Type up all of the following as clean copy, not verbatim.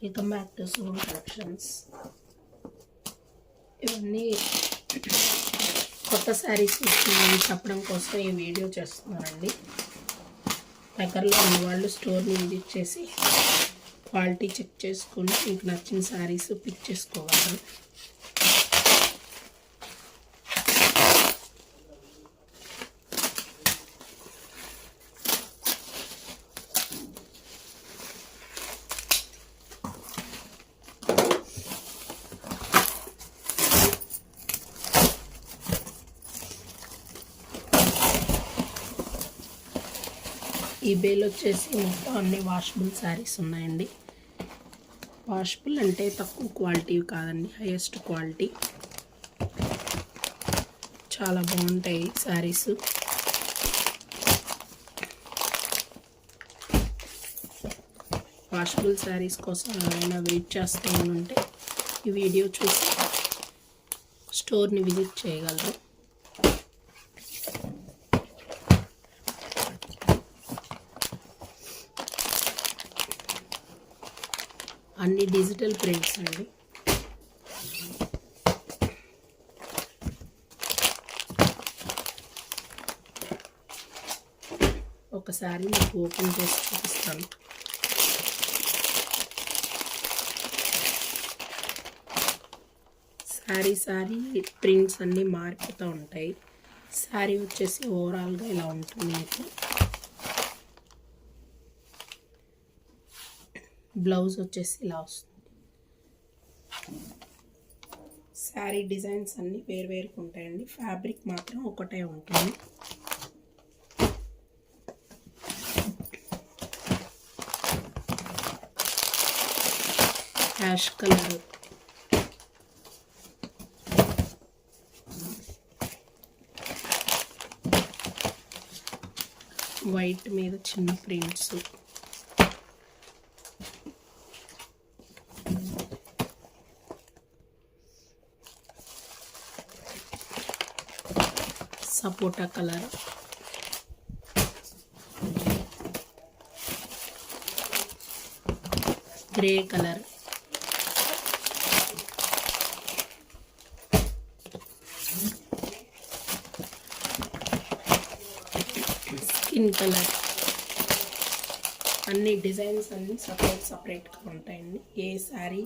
Welcome back to సోన్ collections. ఇవన్నీ కొత్త శారీస్ చెప్పడం కోసం ఈ వీడియో చేస్తున్నానండి. దగ్గరలో ఉన్న వాళ్ళు స్టోర్ని విజిట్ చేసి క్వాలిటీ చెక్ చేసుకొని మీకు నచ్చిన శారీస్ పిక్ చేసుకోగలరు. ఈబేలో వచ్చేసి మొత్తం అన్ని వాషబుల్ శారీస్ ఉన్నాయండి. వాషబుల్ అంటే తక్కువ క్వాలిటీ కాదండి, హైయెస్ట్ క్వాలిటీ. చాలా బాగుంటాయి శారీస్. వాషబుల్ శారీస్ కోసం ఎవరైనా వెయిట్ చేస్తూ ఉంటే ఈ వీడియో చూసి స్టోర్ని విజిట్ చేయగలరు. అన్ని డిజిటల్ ప్రింట్స్ అండి. ఒకసారి మీకు ఓపెన్ చేసి చూపిస్తాను. శారీ ప్రింట్స్ అన్నీ మారిపోతూ ఉంటాయి. శారీ వచ్చేసి ఓవరాల్గా ఇలా ఉంటుంది. మీకు బ్లౌజ్ వచ్చేసి ఇలా వస్తుంది. శారీ డిజైన్స్ అన్నీ వేరువేరుగా ఉంటాయండి. ఫ్యాబ్రిక్ మాత్రం ఒకటే ఉంటుంది. యాష్ కలర్, వైట్ మీద చిన్న prints, sapota colour, grey colour, skin colour. అన్ని డిజైన్స్ అన్నీ సపరేట్గా ఉంటాయండి. ఏ శారీ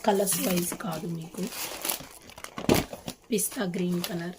కలర్స్ వైజ్ కాదు. మీకు పిస్తా గ్రీన్ కలర్,